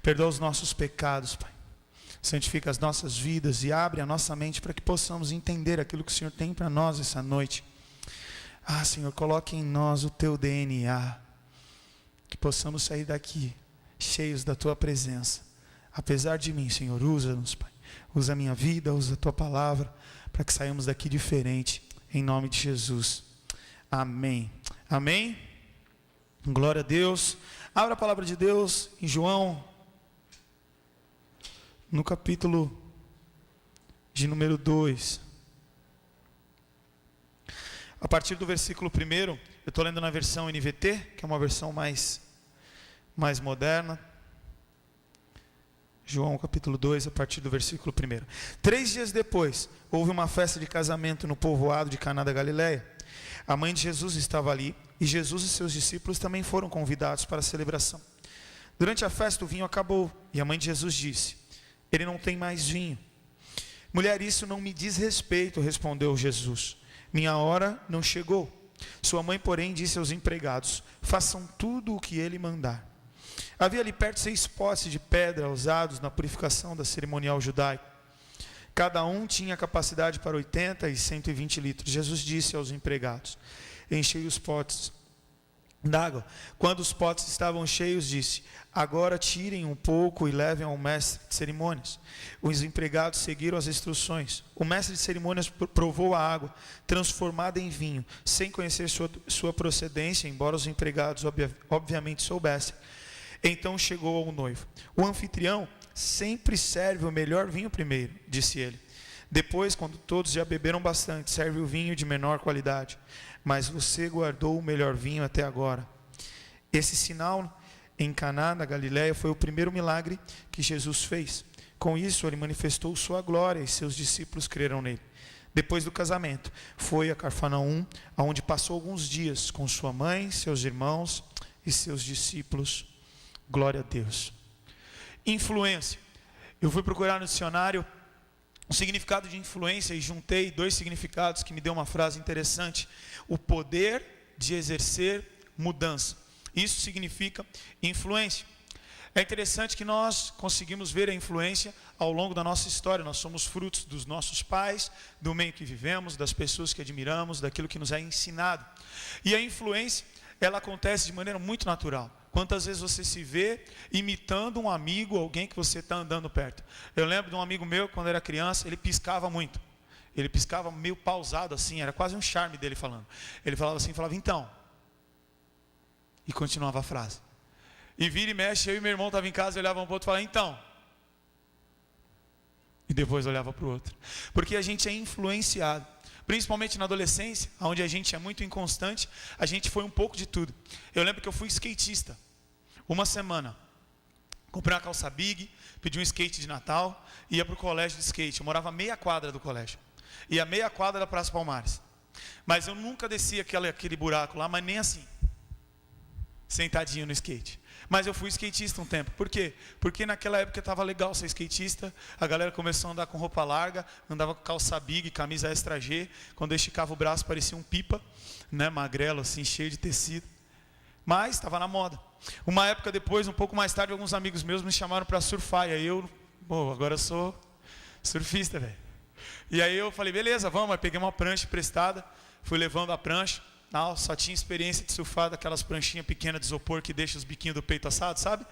Perdoa os nossos pecados, Pai. Santifica as nossas vidas e abre a nossa mente para que possamos entender aquilo que o Senhor tem para nós essa noite. Senhor, coloque em nós o Teu DNA, que possamos sair daqui cheios da Tua presença. Apesar de mim, Senhor, usa-nos, Pai. Usa a minha vida, usa a Tua palavra, para que saímos daqui diferente, em nome de Jesus. Amém. Amém? Glória a Deus. Abra a palavra de Deus em João, no capítulo de número 2. A partir do versículo 1, eu estou lendo na versão NVT, que é uma versão mais moderna. João capítulo 2, a partir do versículo 1. 3 dias depois, houve uma festa de casamento no povoado de Caná da Galileia. A mãe de Jesus estava ali, e Jesus e seus discípulos também foram convidados para a celebração. Durante a festa o vinho acabou, e a mãe de Jesus disse: ele não tem mais vinho. Mulher, isso não me diz respeito, respondeu Jesus. Minha hora não chegou. Sua mãe, porém, disse aos empregados: façam tudo o que ele mandar. Havia ali perto 6 potes de pedra usados na purificação da cerimonial judaica. Cada um tinha capacidade para 80 e 120 litros. Jesus disse aos empregados: enchei os potes d'água. Quando os potes estavam cheios, disse: agora tirem um pouco e levem ao mestre de cerimônias. Os empregados seguiram as instruções. O mestre de cerimônias provou a água, transformada em vinho, sem conhecer sua procedência, embora os empregados obviamente soubessem. Então chegou ao noivo. O anfitrião sempre serve o melhor vinho primeiro, disse ele. Depois, quando todos já beberam bastante, serve o vinho de menor qualidade. Mas você guardou o melhor vinho até agora. Esse sinal em Caná da Galileia foi o primeiro milagre que Jesus fez. Com isso, ele manifestou sua glória e seus discípulos creram nele. Depois do casamento, foi a Cafarnaum, onde passou alguns dias com sua mãe, seus irmãos e seus discípulos. Glória a Deus. Influência. Eu fui procurar no dicionário o significado de influência e juntei 2 significados que me deu uma frase interessante. O poder de exercer mudança. Isso significa influência. É interessante que nós conseguimos ver a influência ao longo da nossa história. Nós somos frutos dos nossos pais, do meio que vivemos, das pessoas que admiramos, daquilo que nos é ensinado. E a influência, ela acontece de maneira muito natural. Quantas vezes você se vê imitando um amigo, alguém que você está andando perto? Eu lembro de um amigo meu, quando era criança, ele piscava muito. Ele piscava meio pausado assim, era quase um charme dele falando. Ele falava assim, então. E continuava a frase. E vira e mexe, eu e meu irmão estavam em casa, olhavam para o outro e falavam, então. E depois olhava para o outro. Porque a gente é influenciado. Principalmente na adolescência, onde a gente é muito inconstante, a gente foi um pouco de tudo. Eu lembro que eu fui skatista, uma semana. Comprei uma calça big, pedi um skate de Natal, ia para o colégio de skate. Eu morava a meia quadra do colégio. Ia a meia quadra da Praça Palmares. Mas eu nunca descia aquele buraco lá, mas nem assim. Sentadinho no skate. Mas eu fui skatista um tempo. Por quê? Porque naquela época estava legal ser skatista. A galera começou a andar com roupa larga, andava com calça big, camisa extra G. Quando eu esticava o braço parecia um pipa, né, magrelo assim, cheio de tecido. Mas estava na moda. Uma época depois, um pouco mais tarde, alguns amigos meus me chamaram para surfar. E aí agora eu sou surfista, velho. E aí eu falei, beleza, vamos. Aí peguei uma prancha emprestada, fui levando a prancha. Não, só tinha experiência de surfar daquelas pranchinhas pequenas de isopor que deixa os biquinhos do peito assados, sabe?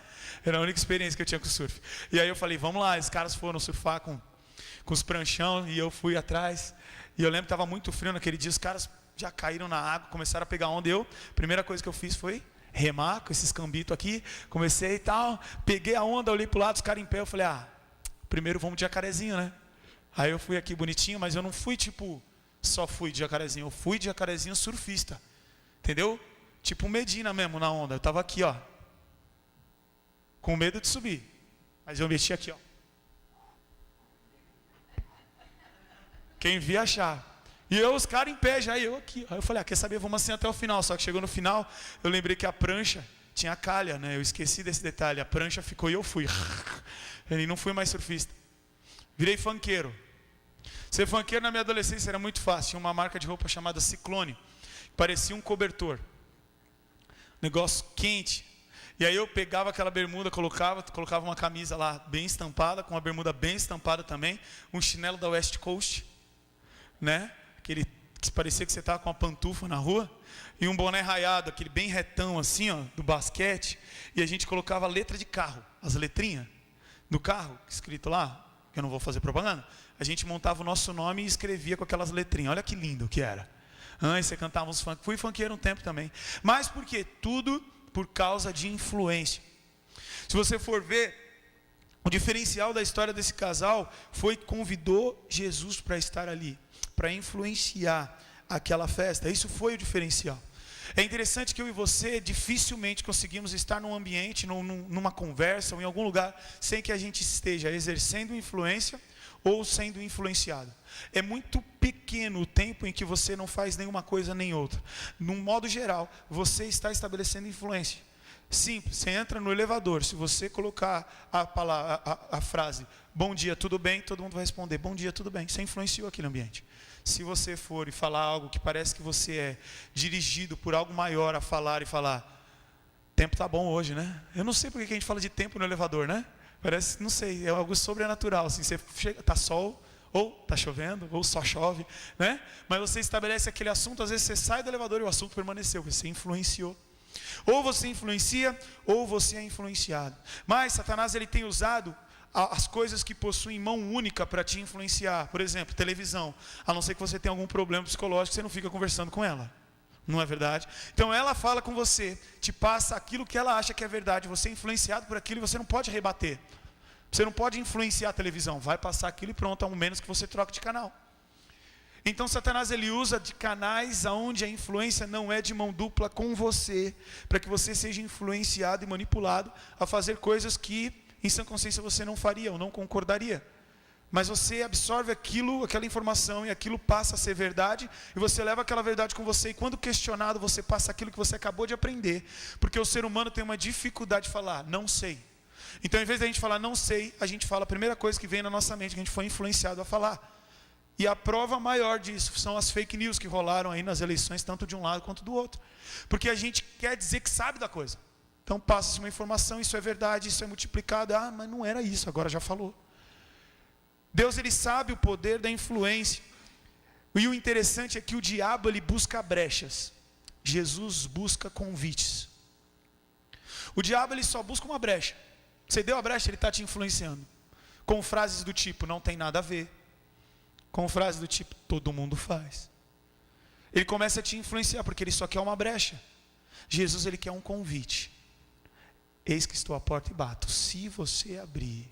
Era a única experiência que eu tinha com surf. E aí eu falei, vamos lá, os caras foram surfar com os pranchão e eu fui atrás. E eu lembro que estava muito frio naquele dia, os caras já caíram na água, começaram a pegar onda. A primeira coisa que eu fiz foi remar com esses cambitos aqui. Comecei e tal, peguei a onda, olhei para o lado, os caras em pé, eu falei, primeiro vamos de jacarezinho, né? Aí eu fui aqui bonitinho, mas eu não fui só fui de jacarezinho, eu fui de jacarezinho surfista, entendeu? Tipo Medina mesmo na onda, eu tava aqui, com medo de subir, mas eu meti aqui, quem via achar, e os caras em pé já, e eu aqui, aí eu falei, quer saber, vamos assim até o final, só que chegou no final, eu lembrei que a prancha tinha calha, né, eu esqueci desse detalhe, a prancha ficou e eu fui, e não fui mais surfista, virei funkeiro. Ser funkeiro na minha adolescência era muito fácil. Tinha uma marca de roupa chamada Ciclone, parecia um cobertor, negócio quente. E aí eu pegava aquela bermuda, colocava uma camisa lá bem estampada, com uma bermuda bem estampada também, um chinelo da West Coast, né? Aquele que parecia que você estava com uma pantufa na rua, e um boné raiado, aquele bem retão assim, ó, do basquete, e a gente colocava a letra de carro, as letrinhas do carro, escrito lá, que eu não vou fazer propaganda, a gente montava o nosso nome e escrevia com aquelas letrinhas. Olha que lindo que era. E você cantava uns funk. Fui funkeiro um tempo também. Mas por quê? Tudo por causa de influência. Se você for ver, o diferencial da história desse casal foi que convidou Jesus para estar ali, para influenciar aquela festa. Isso foi o diferencial. É interessante que eu e você dificilmente conseguimos estar num ambiente, numa conversa ou em algum lugar, sem que a gente esteja exercendo influência ou sendo influenciado. É muito pequeno o tempo em que você não faz nenhuma coisa nem outra. Num modo geral, você está estabelecendo influência. Simples, você entra no elevador, se você colocar a frase, bom dia, tudo bem? Todo mundo vai responder, bom dia, tudo bem. Você influenciou aquele ambiente. Se você for e falar algo que parece que você é dirigido por algo maior a falar e falar, tempo tá bom hoje, né? Eu não sei porque que a gente fala de tempo no elevador, né? Parece, não sei, é algo sobrenatural, assim, você chega, tá sol, ou tá chovendo, ou só chove, né? Mas você estabelece aquele assunto, às vezes você sai do elevador e o assunto permaneceu, você influenciou. Ou você influencia, ou você é influenciado. Mas Satanás, ele tem usado as coisas que possuem mão única para te influenciar. Por exemplo, televisão. A não ser que você tenha algum problema psicológico, você não fica conversando com ela. Não é verdade? Então ela fala com você, te passa aquilo que ela acha que é verdade, você é influenciado por aquilo e você não pode rebater. Você não pode influenciar a televisão, vai passar aquilo e pronto, ao menos que você troque de canal. Então Satanás, ele usa de canais onde a influência não é de mão dupla com você, para que você seja influenciado e manipulado a fazer coisas que em sã consciência você não faria ou não concordaria. Mas você absorve aquilo, aquela informação, e aquilo passa a ser verdade, e você leva aquela verdade com você, e quando questionado, você passa aquilo que você acabou de aprender, porque o ser humano tem uma dificuldade de falar, não sei. Então, em vez de a gente falar não sei, a gente fala a primeira coisa que vem na nossa mente, que a gente foi influenciado a falar. E a prova maior disso são as fake news que rolaram aí nas eleições, tanto de um lado quanto do outro. Porque a gente quer dizer que sabe da coisa. Então passa-se uma informação, isso é verdade, isso é multiplicado, mas não era isso, agora já falou. Deus, ele sabe o poder da influência. E o interessante é que o diabo, ele busca brechas. Jesus busca convites. O diabo, ele só busca uma brecha. Você deu a brecha, ele está te influenciando. Com frases do tipo, não tem nada a ver. Com frases do tipo, todo mundo faz. Ele começa a te influenciar, porque ele só quer uma brecha. Jesus, ele quer um convite. Eis que estou à porta e bato. Se você abrir,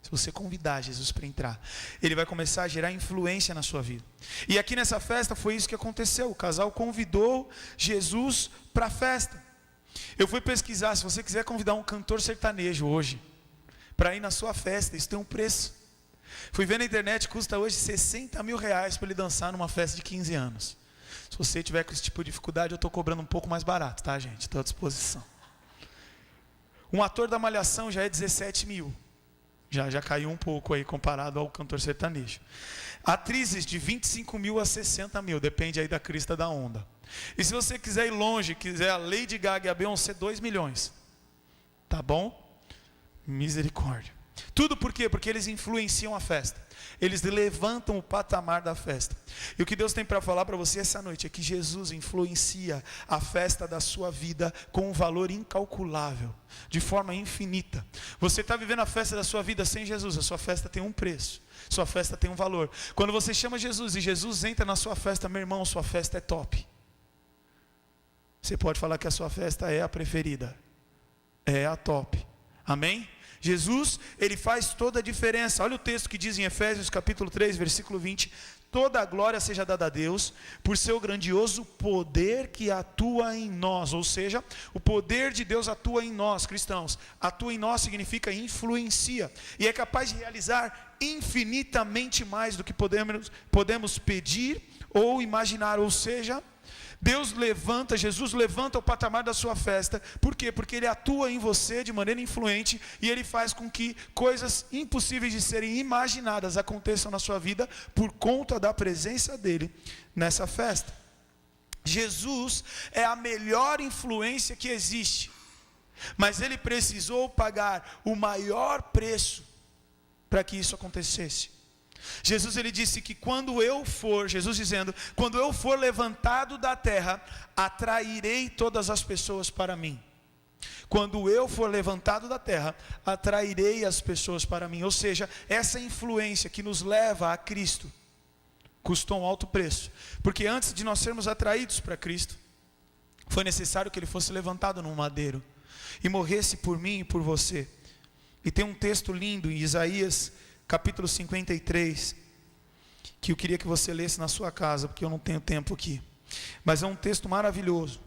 se você convidar Jesus para entrar, ele vai começar a gerar influência na sua vida. E aqui nessa festa foi isso que aconteceu. O casal convidou Jesus para a festa. Eu fui pesquisar, se você quiser convidar um cantor sertanejo hoje para ir na sua festa, isso tem um preço. Fui ver na internet, custa hoje R$60 mil para ele dançar numa festa de 15 anos. Se você tiver com esse tipo de dificuldade, eu estou cobrando um pouco mais barato, tá, gente? Estou à disposição. Um ator da Malhação já é 17 mil. Já caiu um pouco aí comparado ao cantor sertanejo. Atrizes de 25 mil a 60 mil, depende aí da crista da onda. E se você quiser ir longe, quiser a Lady Gaga e a Beyoncé, 2 milhões. Tá bom? Misericórdia. Tudo por quê? Porque eles influenciam a festa. Eles levantam o patamar da festa. E o que Deus tem para falar para você essa noite é que Jesus influencia a festa da sua vida com um valor incalculável, de forma infinita. Você está vivendo a festa da sua vida sem Jesus, a sua festa tem um preço, sua festa tem um valor. Quando você chama Jesus e Jesus entra na sua festa, meu irmão, sua festa é top. Você pode falar que a sua festa é a preferida, é a top. Amém? Jesus, ele faz toda a diferença. Olha o texto que diz em Efésios capítulo 3, versículo 20. Toda a glória seja dada a Deus, por seu grandioso poder que atua em nós. Ou seja, o poder de Deus atua em nós, cristãos. Atua em nós significa influencia. E é capaz de realizar infinitamente mais do que podemos pedir ou imaginar. Ou seja, Jesus levanta o patamar da sua festa. Por quê? Porque ele atua em você de maneira influente e ele faz com que coisas impossíveis de serem imaginadas aconteçam na sua vida por conta da presença dele nessa festa. Jesus é a melhor influência que existe. Mas ele precisou pagar o maior preço para que isso acontecesse. Jesus ele disse que Jesus dizendo, quando eu for levantado da terra, atrairei todas as pessoas para mim. Quando eu for levantado da terra, atrairei as pessoas para mim. Ou seja, essa influência que nos leva a Cristo custou um alto preço, porque antes de nós sermos atraídos para Cristo, foi necessário que ele fosse levantado num madeiro e morresse por mim e por você. E tem um texto lindo em Isaías capítulo 53, que eu queria que você lesse na sua casa, porque eu não tenho tempo aqui, mas é um texto maravilhoso.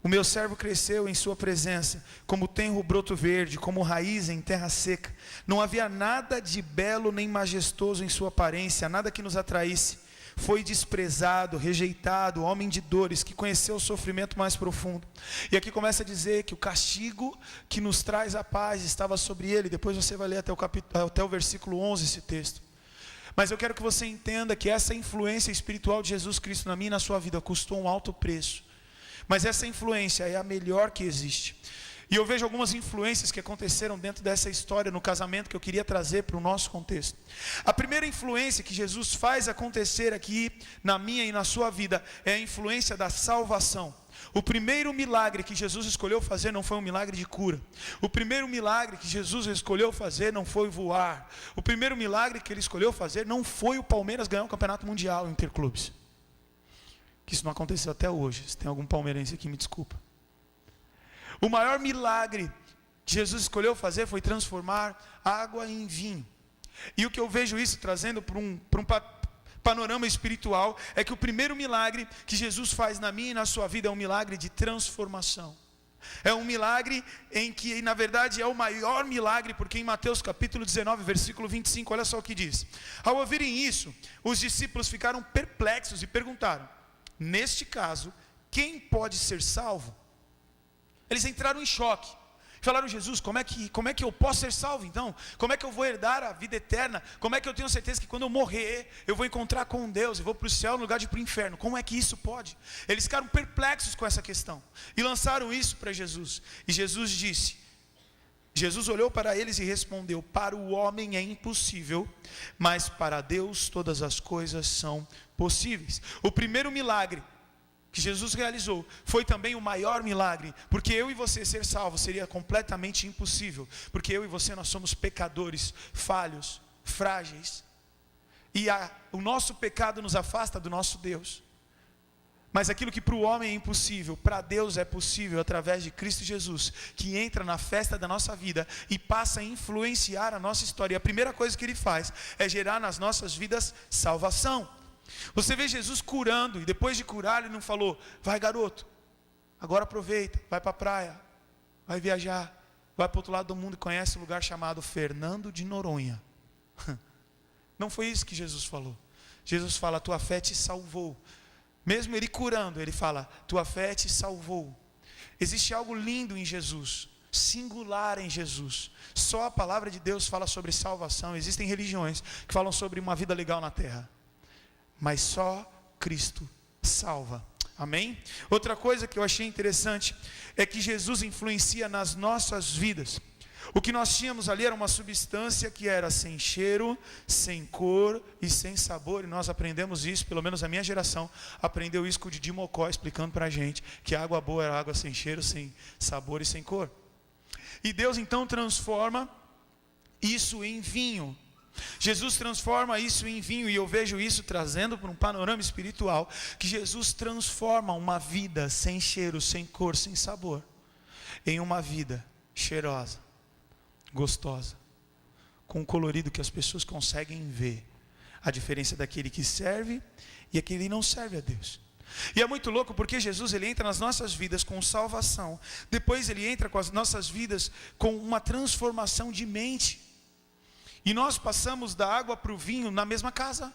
O meu servo cresceu em sua presença, como tenro broto verde, como raiz em terra seca. Não havia nada de belo nem majestoso em sua aparência, nada que nos atraísse. Foi desprezado, rejeitado, homem de dores, que conheceu o sofrimento mais profundo. E aqui começa a dizer que o castigo que nos traz a paz estava sobre ele. Depois você vai ler até o versículo 11 esse texto. Mas eu quero que você entenda que essa influência espiritual de Jesus Cristo na minha e na sua vida custou um alto preço. Mas essa influência é a melhor que existe. E eu vejo algumas influências que aconteceram dentro dessa história no casamento que eu queria trazer para o nosso contexto. A primeira influência que Jesus faz acontecer aqui na minha e na sua vida é a influência da salvação. O primeiro milagre que Jesus escolheu fazer não foi um milagre de cura. O primeiro milagre que Jesus escolheu fazer não foi voar. O primeiro milagre que ele escolheu fazer não foi o Palmeiras ganhar um campeonato mundial interclubes. Que isso não aconteceu até hoje. Se tem algum palmeirense aqui, me desculpa. O maior milagre que Jesus escolheu fazer foi transformar água em vinho. E o que eu vejo isso trazendo para um panorama espiritual é que o primeiro milagre que Jesus faz na minha e na sua vida é um milagre de transformação. É um milagre em que, na verdade, é o maior milagre, porque em Mateus capítulo 19, versículo 25, olha só o que diz. Ao ouvirem isso, os discípulos ficaram perplexos e perguntaram: neste caso, quem pode ser salvo? Eles entraram em choque. Falaram: Jesus, como é que eu posso ser salvo então? Como é que eu vou herdar a vida eterna? Como é que eu tenho certeza que quando eu morrer, eu vou encontrar com Deus, eu vou para o céu no lugar de ir para o inferno? Como é que isso pode? Eles ficaram perplexos com essa questão e lançaram isso para Jesus. E Jesus olhou para eles e respondeu: para o homem é impossível, mas para Deus todas as coisas são possíveis. O primeiro milagre que Jesus realizou foi também o maior milagre, porque eu e você ser salvos seria completamente impossível, porque eu e você nós somos pecadores, falhos, frágeis, e o nosso pecado nos afasta do nosso Deus. Mas aquilo que para o homem é impossível, para Deus é possível através de Cristo Jesus, que entra na festa da nossa vida e passa a influenciar a nossa história. E a primeira coisa que ele faz é gerar nas nossas vidas salvação. Você vê Jesus curando, e depois de curar ele não falou: vai garoto, agora aproveita, vai para a praia, vai viajar, vai para o outro lado do mundo e conhece um lugar chamado Fernando de Noronha. Não foi isso que Jesus falou. Jesus fala: tua fé te salvou. Mesmo ele curando, ele fala: tua fé te salvou. Existe algo lindo em Jesus, singular em Jesus. Só a palavra de Deus fala sobre salvação. Existem religiões que falam sobre uma vida legal na terra, mas só Cristo salva. Amém? Outra coisa que eu achei interessante é que Jesus influencia nas nossas vidas. O que nós tínhamos ali era uma substância que era sem cheiro, sem cor e sem sabor. E nós aprendemos isso, pelo menos a minha geração aprendeu isso com o Didi Mocó, explicando para a gente que a água boa era água sem cheiro, sem sabor e sem cor. E Deus então transforma isso em vinho. Jesus transforma isso em vinho, e eu vejo isso trazendo para um panorama espiritual, que Jesus transforma uma vida sem cheiro, sem cor, sem sabor, em uma vida cheirosa, gostosa, com um colorido que as pessoas conseguem ver a diferença daquele que serve e aquele que não serve a Deus. E é muito louco porque Jesus ele entra nas nossas vidas com salvação, depois ele entra com as nossas vidas com uma transformação de mente. E nós passamos da água para o vinho na mesma casa.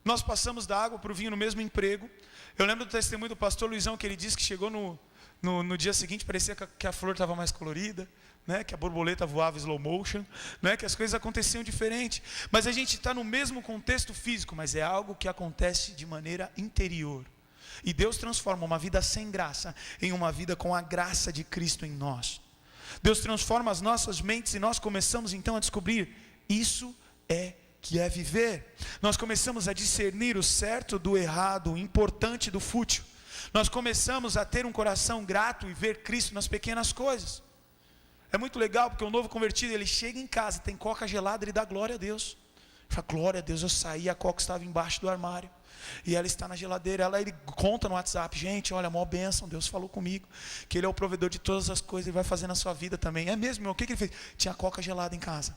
Nós passamos da água para o vinho no mesmo emprego. Eu lembro do testemunho do pastor Luizão, que ele disse que chegou no dia seguinte, parecia que a flor estava mais colorida, né? Que a borboleta voava slow motion, né? Que as coisas aconteciam diferente. Mas a gente está no mesmo contexto físico, mas é algo que acontece de maneira interior. E Deus transforma uma vida sem graça em uma vida com a graça de Cristo em nós. Deus transforma as nossas mentes e nós começamos então a descobrir, isso é que é viver. Nós começamos a discernir o certo do errado, o importante do fútil. Nós começamos a ter um coração grato e ver Cristo nas pequenas coisas. É muito legal porque o novo convertido, ele chega em casa, tem coca gelada, ele dá glória a Deus. Ele fala, glória a Deus, eu saí, a coca estava embaixo do armário e ela está na geladeira. Ele conta no WhatsApp, gente, olha, maior bênção, Deus falou comigo que Ele é o provedor de todas as coisas, Ele vai fazer na sua vida também. É mesmo, irmão, o que Ele fez? Tinha coca gelada em casa.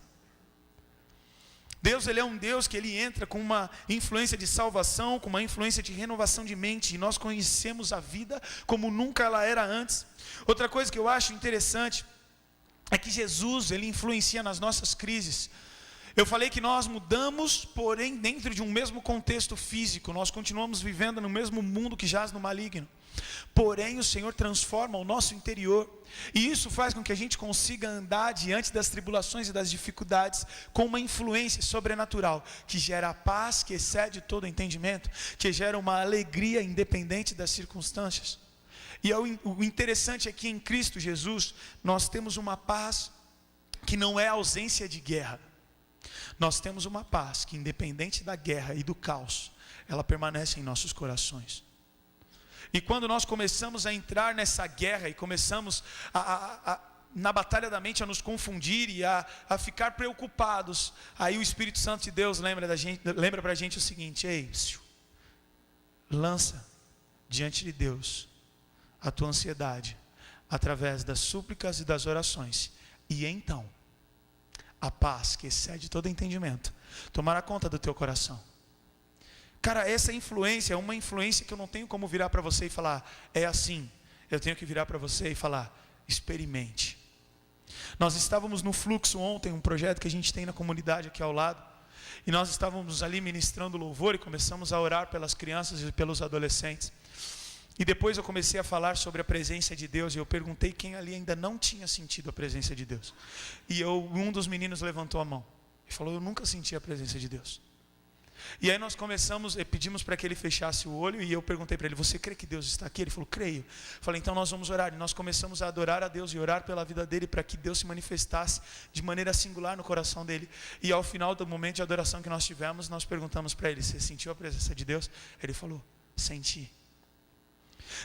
Deus, Ele é um Deus que Ele entra com uma influência de salvação, com uma influência de renovação de mente, e nós conhecemos a vida como nunca ela era antes. Outra coisa que eu acho interessante é que Jesus, Ele influencia nas nossas crises. Eu falei que nós mudamos, porém dentro de um mesmo contexto físico, nós continuamos vivendo no mesmo mundo que jaz no maligno. Porém o Senhor transforma o nosso interior, e isso faz com que a gente consiga andar diante das tribulações e das dificuldades com uma influência sobrenatural, que gera a paz que excede todo entendimento, que gera uma alegria independente das circunstâncias. E o interessante é que em Cristo Jesus nós temos uma paz que não é ausência de guerra. Nós temos uma paz que, independente da guerra e do caos, ela permanece em nossos corações. E quando nós começamos a entrar nessa guerra e começamos na batalha da mente a nos confundir e a ficar preocupados, aí o Espírito Santo de Deus lembra para a gente o seguinte: ei, lança diante de Deus a tua ansiedade através das súplicas e das orações, e então a paz que excede todo entendimento tomará conta do teu coração. Cara, essa influência é uma influência que eu não tenho como virar para você e falar, é assim. Eu tenho que virar para você e falar, experimente. Nós estávamos no Fluxo ontem, um projeto que a gente tem na comunidade aqui ao lado, e nós estávamos ali ministrando louvor e começamos a orar pelas crianças e pelos adolescentes. E depois eu comecei a falar sobre a presença de Deus, e eu perguntei quem ali ainda não tinha sentido a presença de Deus. E um dos meninos levantou a mão e falou, eu nunca senti a presença de Deus. E aí nós pedimos para que ele fechasse o olho, e eu perguntei para ele, você crê que Deus está aqui? Ele falou, creio. Falei, então nós vamos orar. E nós começamos a adorar a Deus e orar pela vida dele, para que Deus se manifestasse de maneira singular no coração dele. E ao final do momento de adoração que nós tivemos, nós perguntamos para ele, você sentiu a presença de Deus? Ele falou, senti.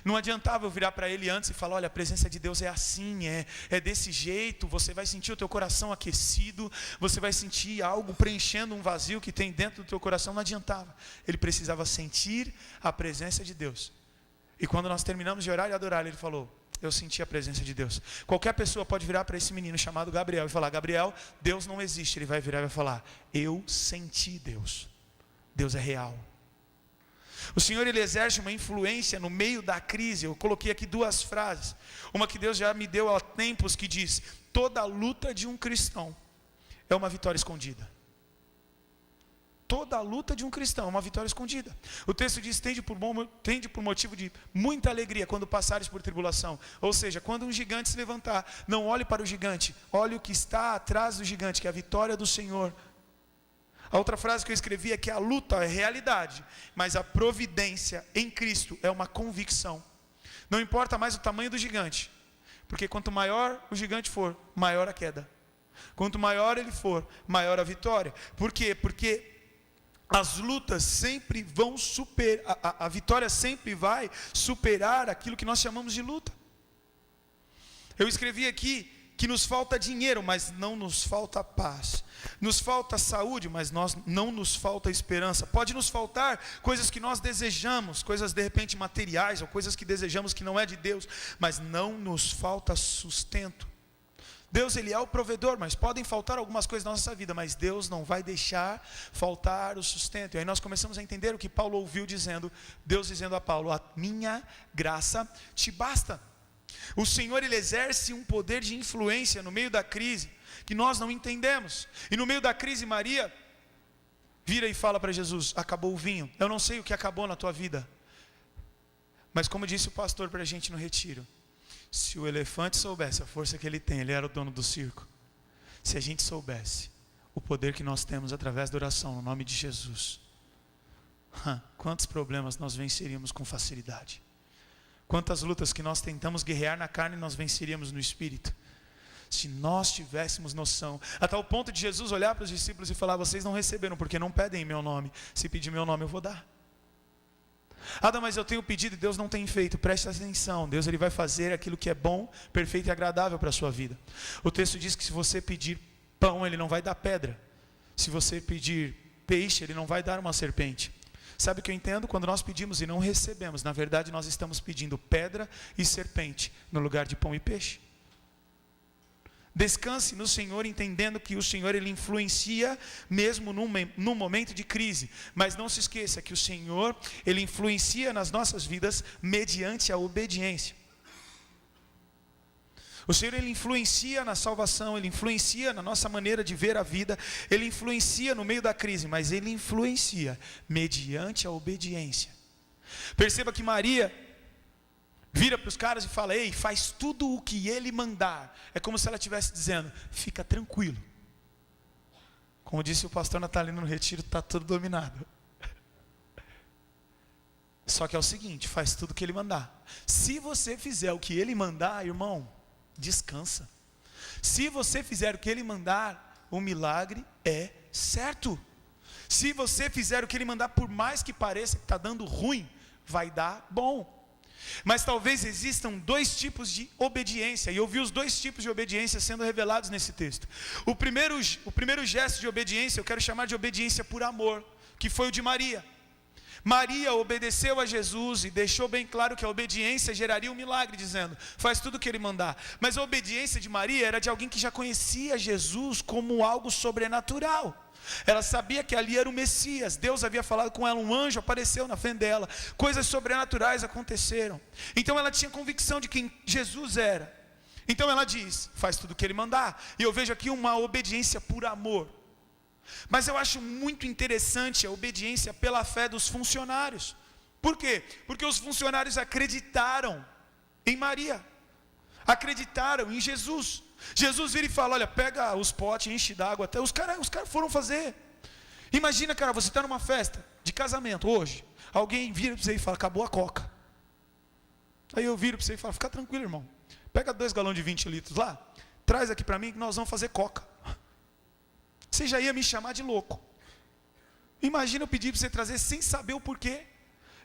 Não adiantava eu virar para ele antes e falar, olha, a presença de Deus é assim, é desse jeito, você vai sentir o teu coração aquecido, você vai sentir algo preenchendo um vazio que tem dentro do teu coração. Não adiantava, ele precisava sentir a presença de Deus. E quando nós terminamos de orar e adorar, ele falou, eu senti a presença de Deus. Qualquer pessoa pode virar para esse menino chamado Gabriel e falar, Gabriel, Deus não existe. Ele vai virar e vai falar, eu senti Deus, Deus é real. O Senhor, Ele exerce uma influência no meio da crise. Eu coloquei aqui duas frases. Uma que Deus já me deu há tempos, que diz, toda luta de um cristão é uma vitória escondida. Toda luta de um cristão é uma vitória escondida. O texto diz, tende por motivo de muita alegria quando passares por tribulação. Ou seja, quando um gigante se levantar, não olhe para o gigante, olhe o que está atrás do gigante, que é a vitória do Senhor. A outra frase que eu escrevi é que a luta é realidade, mas a providência em Cristo é uma convicção. Não importa mais o tamanho do gigante, porque quanto maior o gigante for, maior a queda. Quanto maior ele for, maior a vitória. Por quê? Porque as lutas sempre vão superar, a vitória sempre vai superar aquilo que nós chamamos de luta. Eu escrevi aqui que nos falta dinheiro, mas não nos falta paz. Nos falta saúde, mas não nos falta esperança. Pode nos faltar coisas que nós desejamos, coisas de repente materiais, ou coisas que desejamos que não é de Deus, mas não nos falta sustento. Deus, Ele é o provedor, mas podem faltar algumas coisas na nossa vida, mas Deus não vai deixar faltar o sustento. E aí nós começamos a entender o que Paulo ouviu dizendo, Deus dizendo a Paulo, a minha graça te basta. O Senhor, Ele exerce um poder de influência no meio da crise, que nós não entendemos. E no meio da crise, Maria vira e fala para Jesus, acabou o vinho. Eu não sei o que acabou na tua vida, mas como disse o pastor para a gente no retiro, se o elefante soubesse a força que ele tem, ele era o dono do circo. Se a gente soubesse o poder que nós temos através da oração, no nome de Jesus, quantos problemas nós venceríamos com facilidade. Quantas lutas que nós tentamos guerrear na carne, nós venceríamos no Espírito. Se nós tivéssemos noção, a tal ponto de Jesus olhar para os discípulos e falar: vocês não receberam porque não pedem em meu nome. Se pedir meu nome eu vou dar. Mas eu tenho pedido e Deus não tem feito. Preste atenção, Deus ele vai fazer aquilo que é bom, perfeito e agradável para a sua vida. O texto diz que se você pedir pão, ele não vai dar pedra. Se você pedir peixe, ele não vai dar uma serpente. Sabe o que eu entendo? Quando nós pedimos e não recebemos, na verdade nós estamos pedindo pedra e serpente no lugar de pão e peixe. Descanse no Senhor, entendendo que o Senhor ele influencia mesmo num momento de crise. Mas não se esqueça que o Senhor ele influencia nas nossas vidas mediante a obediência. O Senhor ele influencia na salvação, ele influencia na nossa maneira de ver a vida, ele influencia no meio da crise, mas ele influencia mediante a obediência. Perceba que Maria vira para os caras e fala: ei, faz tudo o que ele mandar. É como se ela estivesse dizendo: fica tranquilo. Como disse o pastor Natalino no retiro, está tudo dominado. Só que é o seguinte: faz tudo o que ele mandar. Se você fizer o que ele mandar, irmão, descansa. Se você fizer o que ele mandar, o milagre é certo. Se você fizer o que ele mandar, por mais que pareça que está dando ruim, vai dar bom. Mas talvez existam dois tipos de obediência, e eu vi os dois tipos de obediência sendo revelados nesse texto. O primeiro gesto de obediência, eu quero chamar de obediência por amor, que foi o de Maria. Maria obedeceu a Jesus e deixou bem claro que a obediência geraria um milagre, dizendo: faz tudo o que ele mandar. Mas a obediência de Maria era de alguém que já conhecia Jesus como algo sobrenatural. Ela sabia que ali era o Messias. Deus havia falado com ela, um anjo apareceu na frente dela, coisas sobrenaturais aconteceram. Então ela tinha convicção de quem Jesus era. Então ela diz: faz tudo o que ele mandar. E eu vejo aqui uma obediência por amor. Mas eu acho muito interessante a obediência pela fé dos funcionários. Por quê? Porque os funcionários acreditaram em Maria, acreditaram em Jesus. Jesus vira e fala: olha, pega os potes, enche d'água. Até os caras foram fazer. Imagina, cara, você está numa festa de casamento hoje, alguém vira para você e fala: acabou a coca. Aí eu viro para você e falo: fica tranquilo, irmão, pega 2 galões de 20 litros lá, traz aqui para mim que nós vamos fazer coca. Você já ia me chamar de louco. Imagina eu pedir para você trazer sem saber o porquê.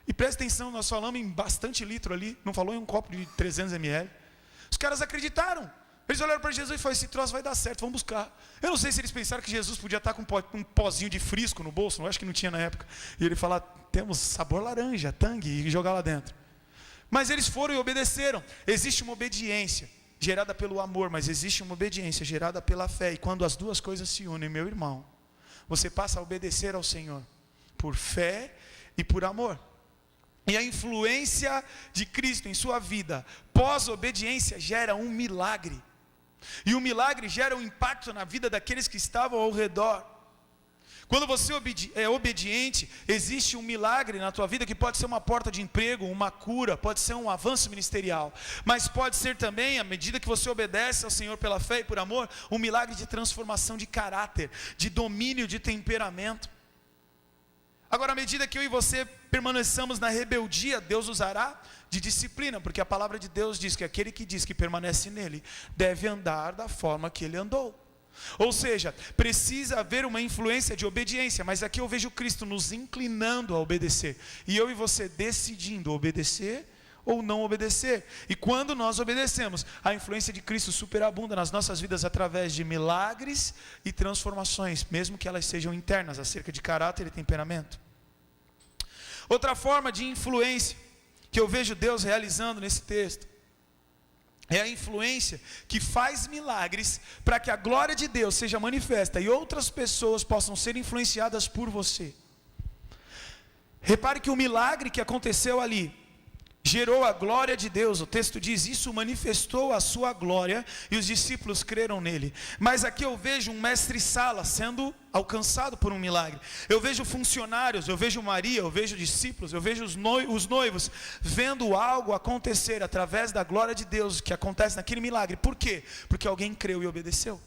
E presta atenção, nós falamos em bastante litro ali, não falou em um copo de 300 ml. Os caras acreditaram. Eles olharam para Jesus e falaram: esse troço vai dar certo, vamos buscar. Eu não sei se eles pensaram que Jesus podia estar com um pozinho de frisco no bolso, eu acho que não tinha na época. E ele fala: temos sabor laranja, tangue, e jogar lá dentro. Mas eles foram e obedeceram. Existe uma obediência gerada pelo amor, mas existe uma obediência gerada pela fé. E quando as duas coisas se unem, meu irmão, você passa a obedecer ao Senhor por fé e por amor. E a influência de Cristo em sua vida pós-obediência gera um milagre. E o milagre gera um impacto na vida daqueles que estavam ao redor. Quando você é obediente, existe um milagre na tua vida que pode ser uma porta de emprego, uma cura, pode ser um avanço ministerial. Mas pode ser também, à medida que você obedece ao Senhor pela fé e por amor, um milagre de transformação de caráter, de domínio de temperamento. Agora, à medida que eu e você permaneçamos na rebeldia, Deus usará de disciplina, porque a palavra de Deus diz que aquele que diz que permanece nele, deve andar da forma que ele andou. Ou seja, precisa haver uma influência de obediência, mas aqui eu vejo Cristo nos inclinando a obedecer, e eu e você decidindo obedecer ou não obedecer. E quando nós obedecemos, a influência de Cristo superabunda nas nossas vidas através de milagres e transformações, mesmo que elas sejam internas, acerca de caráter e temperamento. Outra forma de influência que eu vejo Deus realizando nesse texto é a influência que faz milagres para que a glória de Deus seja manifesta e outras pessoas possam ser influenciadas por você. Repare que o milagre que aconteceu ali gerou a glória de Deus. O texto diz: isso manifestou a sua glória e os discípulos creram nele. Mas aqui eu vejo um mestre-sala sendo alcançado por um milagre. Eu vejo funcionários, eu vejo Maria, eu vejo discípulos, eu vejo os noivos vendo algo acontecer através da glória de Deus que acontece naquele milagre. Por quê? Porque alguém creu e obedeceu.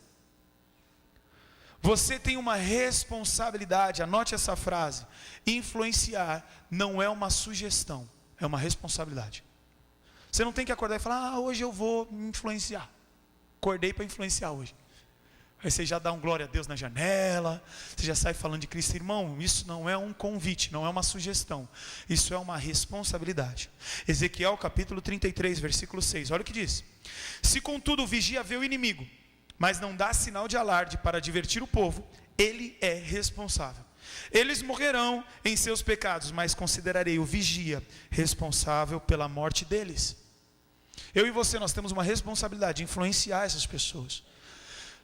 Você tem uma responsabilidade, anote essa frase: influenciar não é uma sugestão, é uma responsabilidade. Você não tem que acordar e falar: hoje eu vou me influenciar. acordei para influenciar hoje. Aí você já dá um glória a Deus na janela, você já sai falando de Cristo. Irmão, isso não é um convite, não é uma sugestão, isso é uma responsabilidade. Ezequiel capítulo 33, versículo 6, olha o que diz: se contudo o vigia vê o inimigo, mas não dá sinal de alarde para divertir o povo, ele é responsável. Eles morrerão em seus pecados, mas considerarei o vigia responsável pela morte deles. Eu e você, nós temos uma responsabilidade de influenciar essas pessoas.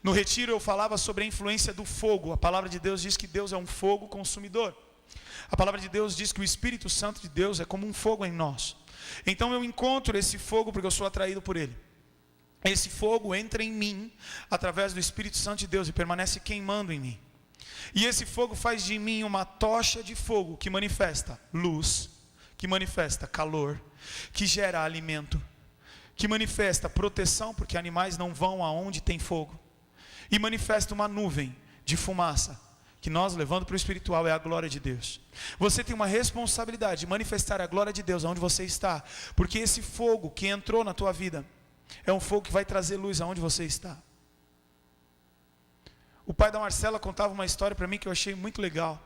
No retiro eu falava sobre a influência do fogo. A palavra de Deus diz que Deus é um fogo consumidor. A palavra de Deus diz que o Espírito Santo de Deus é como um fogo em nós. Então eu encontro esse fogo porque eu sou atraído por ele. Esse fogo entra em mim através do Espírito Santo de Deus e permanece queimando em mim. E esse fogo faz de mim uma tocha de fogo que manifesta luz, que manifesta calor, que gera alimento, que manifesta proteção, porque animais não vão aonde tem fogo. E manifesta uma nuvem de fumaça, que nós levando para o espiritual é a glória de Deus. Você tem uma responsabilidade de manifestar a glória de Deus aonde você está, porque esse fogo que entrou na tua vida, é um fogo que vai trazer luz aonde você está. O pai da Marcela contava uma história para mim que eu achei muito legal,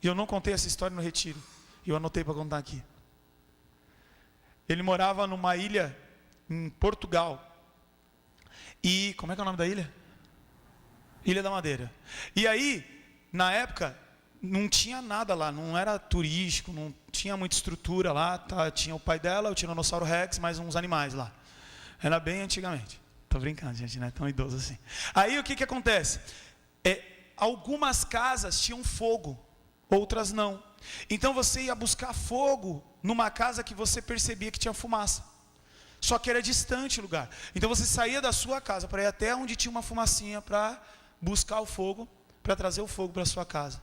e eu não contei essa história no retiro, e eu anotei para contar aqui. Ele morava numa ilha em Portugal, e como é que é o nome da ilha? Ilha da Madeira. E aí, na época, não tinha nada lá, não era turístico, não tinha muita estrutura lá, tá? Tinha o pai dela, o Tiranossauro Rex, mais uns animais lá. Era bem antigamente. Tô brincando, gente, não é tão idoso assim. Aí o que acontece? Algumas casas tinham fogo, outras não. Então você ia buscar fogo numa casa que você percebia que tinha fumaça. Só que era distante o lugar. Então você saía da sua casa para ir até onde tinha uma fumacinha para buscar o fogo, para trazer o fogo para a sua casa.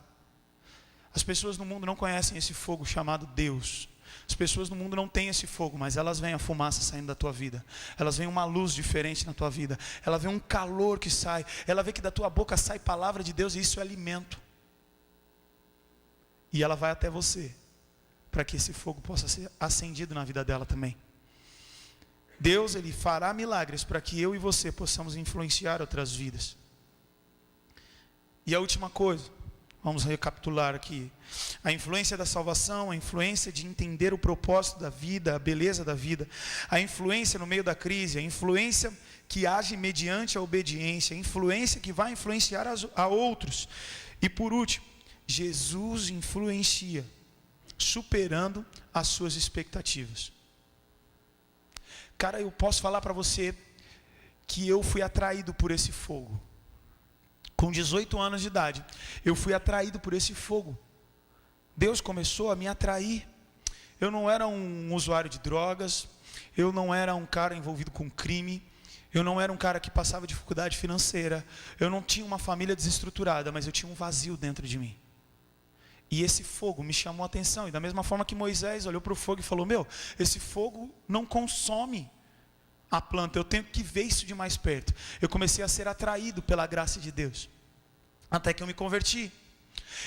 As pessoas no mundo não conhecem esse fogo chamado Deus. As pessoas no mundo não têm esse fogo, mas elas veem a fumaça saindo da tua vida. Elas veem uma luz diferente na tua vida. Ela vê um calor que sai. Ela vê que da tua boca sai palavra de Deus e isso é alimento. E ela vai até você, para que esse fogo possa ser acendido na vida dela também. Deus, Ele fará milagres para que eu e você possamos influenciar outras vidas. E a última coisa, vamos recapitular aqui. A influência da salvação, a influência de entender o propósito da vida, a beleza da vida, a influência no meio da crise, a influência que age mediante a obediência, a influência que vai influenciar a outros. E por último, Jesus influencia, superando as suas expectativas. Cara, eu posso falar para você que eu fui atraído por esse fogo. Com 18 anos de idade, eu fui atraído por esse fogo. Deus começou a me atrair. Eu não era um usuário de drogas, eu não era um cara envolvido com crime, eu não era um cara que passava dificuldade financeira, eu não tinha uma família desestruturada, mas eu tinha um vazio dentro de mim. E esse fogo me chamou a atenção, e da mesma forma que Moisés olhou para o fogo e falou: esse fogo não consome a planta, eu tenho que ver isso de mais perto. Eu comecei a ser atraído pela graça de Deus, até que eu me converti,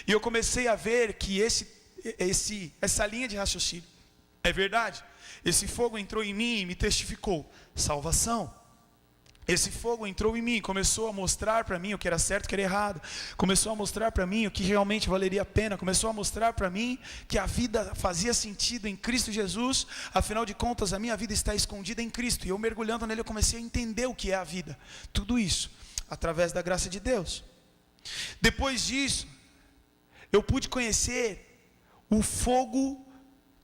e eu comecei a ver que essa linha de raciocínio é verdade. Esse fogo entrou em mim e me testificou salvação. Esse fogo entrou em mim, começou a mostrar para mim o que era certo e o que era errado, começou a mostrar para mim o que realmente valeria a pena, começou a mostrar para mim que a vida fazia sentido em Cristo Jesus. Afinal de contas, a minha vida está escondida em Cristo, e eu mergulhando nele, eu comecei a entender o que é a vida. Tudo isso através da graça de Deus. Depois disso, eu pude conhecer o fogo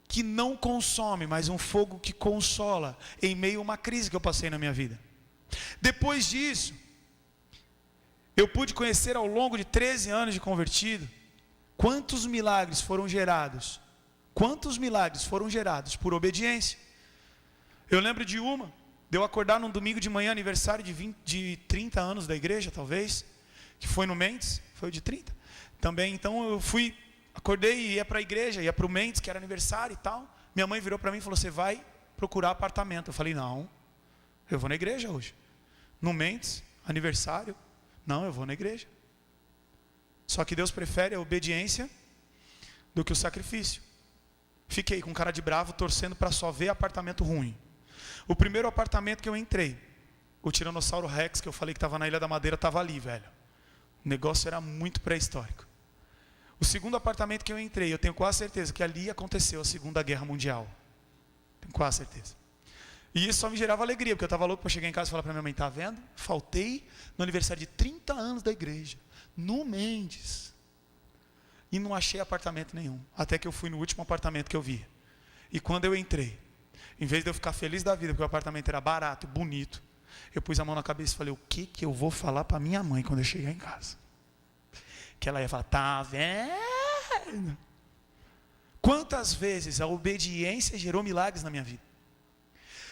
que não consome, mas um fogo que consola em meio a uma crise que eu passei na minha vida. Depois disso, eu pude conhecer ao longo de 13 anos de convertido, quantos milagres foram gerados por obediência. Eu lembro de eu acordar num domingo de manhã, aniversário de 30 anos da igreja, talvez, que foi no Mendes, foi o de 30, também. Então eu acordei e ia para a igreja, ia para o Mendes, que era aniversário e tal. Minha mãe virou para mim e falou: você vai procurar apartamento? Eu falei: não, eu vou na igreja hoje. No Mendes, aniversário, não, eu vou na igreja. Só que Deus prefere a obediência do que o sacrifício. Fiquei com cara de bravo, torcendo para só ver apartamento ruim. O primeiro apartamento que eu entrei, O Tiranossauro Rex, que eu falei que estava na Ilha da Madeira, estava ali, velho. O negócio era muito pré-histórico. O segundo apartamento que eu entrei, eu tenho quase certeza que ali aconteceu a Segunda Guerra Mundial. Tenho quase certeza. E isso só me gerava alegria, porque eu estava louco para chegar em casa e falar para minha mãe, tá vendo? Faltei no aniversário de 30 anos da igreja, no Mendes. E não achei apartamento nenhum. Até que eu fui no último apartamento que eu vi. E quando eu entrei, em vez de eu ficar feliz da vida, porque o apartamento era barato, bonito, eu pus a mão na cabeça e falei, o que eu vou falar para minha mãe quando eu chegar em casa? Que ela ia falar, tá vendo? Quantas vezes a obediência gerou milagres na minha vida?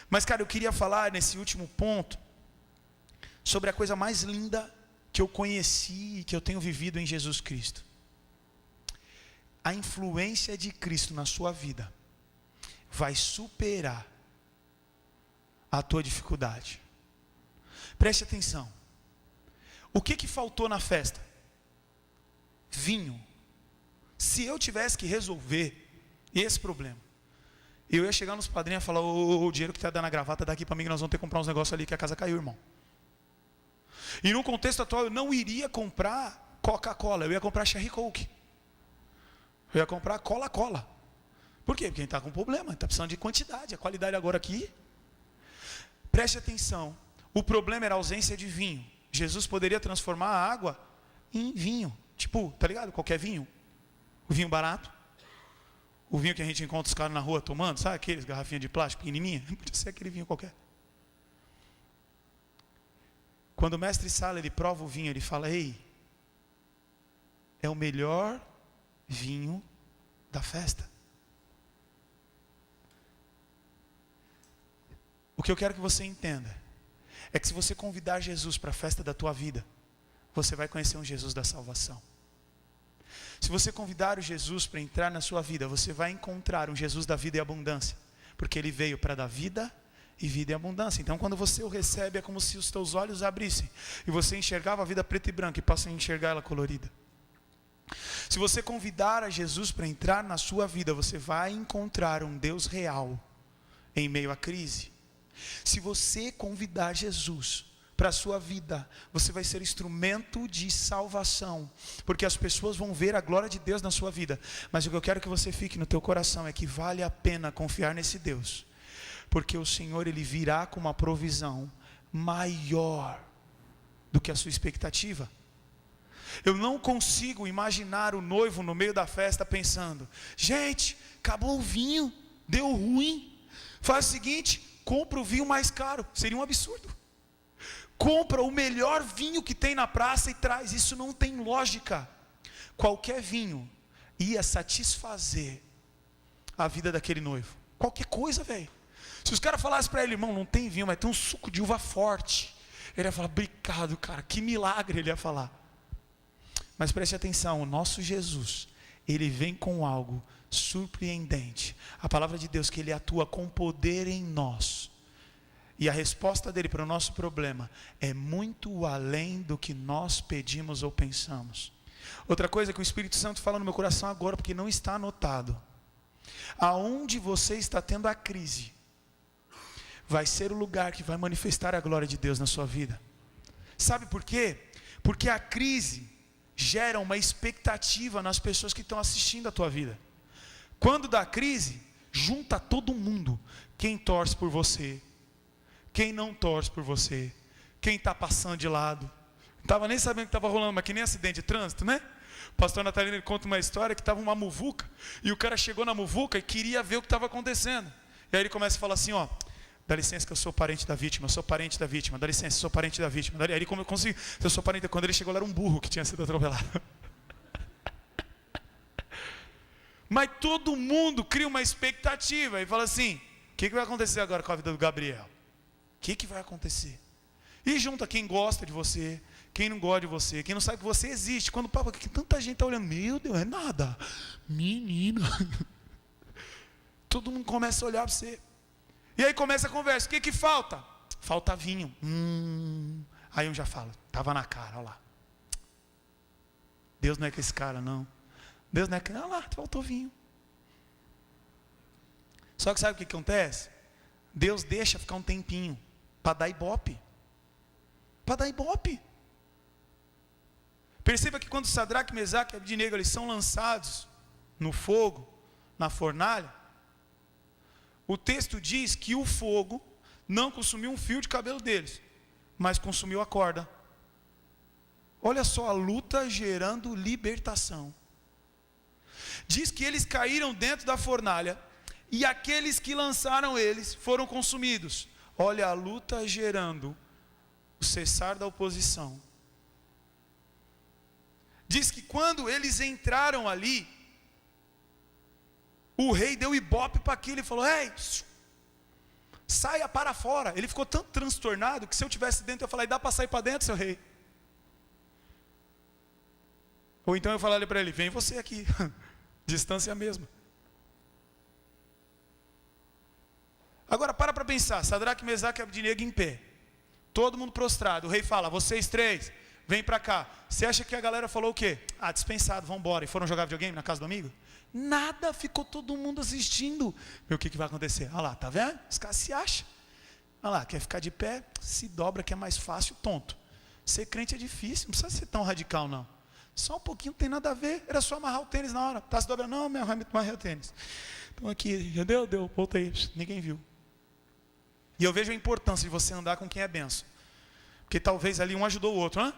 Mas, cara, eu queria falar nesse último ponto sobre a coisa mais linda que eu conheci e que eu tenho vivido em Jesus Cristo. A influência de Cristo na sua vida vai superar a tua dificuldade. Preste atenção. O que faltou na festa? Vinho. Se eu tivesse que resolver esse problema, eu ia chegar nos padrinhos e falar, o dinheiro que está dando a gravata daqui para mim, que nós vamos ter que comprar uns negócios ali que a casa caiu, irmão. E no contexto atual, eu não iria comprar Coca-Cola, eu ia comprar Cherry Coke. Eu ia comprar Cola-Cola. Por quê? Porque a gente está com problema, a gente está precisando de quantidade. A qualidade agora aqui. Preste atenção. O problema era a ausência de vinho. Jesus poderia transformar a água em vinho. Tipo, tá ligado? Qualquer vinho. O vinho barato. O vinho que a gente encontra os caras na rua tomando. Sabe aqueles garrafinhas de plástico pequenininha? Podia ser aquele vinho qualquer. Quando o mestre Sala, ele prova o vinho, ele fala, ei, é o melhor vinho da festa. O que eu quero que você entenda é que se você convidar Jesus para a festa da tua vida, você vai conhecer um Jesus da salvação. Se você convidar o Jesus para entrar na sua vida, você vai encontrar um Jesus da vida e abundância, porque ele veio para dar vida e vida e abundância. Então quando você o recebe, é como se os teus olhos abrissem e você enxergava a vida preta e branca e passa a enxergar ela colorida. Se você convidar a Jesus para entrar na sua vida, você vai encontrar um Deus real em meio à crise. Se você convidar Jesus para a sua vida, você vai ser instrumento de salvação, porque as pessoas vão ver a glória de Deus na sua vida. Mas o que eu quero que você fique no teu coração é que vale a pena confiar nesse Deus, porque o Senhor, ele virá com uma provisão maior do que a sua expectativa. Eu não consigo imaginar o noivo no meio da festa pensando, gente, acabou o vinho, deu ruim, faz o seguinte, compra o vinho mais caro. Seria um absurdo. Compra o melhor vinho que tem na praça e traz. Isso não tem lógica. Qualquer vinho ia satisfazer a vida daquele noivo. Qualquer coisa, velho. Se os caras falassem para ele, irmão, não tem vinho, mas tem um suco de uva forte, ele ia falar, obrigado, cara, que milagre, ele ia falar. Mas preste atenção, o nosso Jesus, ele vem com algo surpreendente. A palavra de Deus, que ele atua com poder em nós. E a resposta dele para o nosso problema é muito além do que nós pedimos ou pensamos. Outra coisa que o Espírito Santo fala no meu coração agora, porque não está anotado. Aonde você está tendo a crise, vai ser o lugar que vai manifestar a glória de Deus na sua vida. Sabe por quê? Porque a crise gera uma expectativa nas pessoas que estão assistindo a tua vida. Quando dá crise, junta todo mundo. Quem torce por você, quem não torce por você, quem está passando de lado. Não estava nem sabendo que estava rolando, mas que nem acidente de trânsito, né? O pastor Natalino conta uma história que estava uma muvuca, e o cara chegou na muvuca e queria ver o que estava acontecendo. E aí ele começa a falar assim, ó, dá licença que eu sou parente da vítima, eu sou parente da vítima, dá licença, eu sou parente da vítima. Aí como eu consegui, eu sou parente, quando ele chegou, ele era um burro que tinha sido atropelado. Mas todo mundo cria uma expectativa e fala assim, o que vai acontecer agora com a vida do Gabriel? O que vai acontecer? E junta quem gosta de você, quem não gosta de você, quem não sabe que você existe. Quando papo, que tanta gente está olhando, meu Deus, é nada, menino. Todo mundo começa a olhar para você. E aí começa a conversa, o que falta? Falta vinho. Aí um já fala, estava na cara, olha lá. Deus não é com esse cara, não. Deus não é com, olha lá, faltou vinho. Só que sabe o que acontece? Deus deixa ficar um tempinho, para dar ibope. para dar ibope. Perceba que quando Sadraque, Mesaque e Abdenego eles são lançados no fogo, na fornalha, o texto diz que o fogo não consumiu um fio de cabelo deles, mas consumiu a corda. Olha só a luta gerando libertação. Diz que eles caíram dentro da fornalha e aqueles que lançaram eles foram consumidos. Olha a luta gerando o cessar da oposição. Diz que quando eles entraram ali, o rei deu ibope para aquilo e falou: ei, saia para fora. Ele ficou tão transtornado que se eu estivesse dentro eu falei: dá para sair para dentro, seu rei? Ou então eu falaria para ele: vem você aqui. Distância mesmo. Agora para pensar. Sadraque, Mesaque e Abdenego em pé, todo mundo prostrado. O rei fala: vocês três, vem para cá. Você acha que a galera falou o quê? Dispensado, vamos embora. E foram jogar videogame na casa do amigo? Nada, ficou todo mundo assistindo. Meu, o que vai acontecer? Olha lá, tá vendo? Os caras se acham. Olha lá, quer ficar de pé? Se dobra que é mais fácil, tonto. Ser crente é difícil, não precisa ser tão radical não. Só um pouquinho, não tem nada a ver. Era só amarrar o tênis na hora. Tá se dobrando? Não, amarrei o tênis. Então aqui, deu, voltei. Ninguém viu. E eu vejo a importância de você andar com quem é benção. Porque talvez ali um ajudou o outro, né?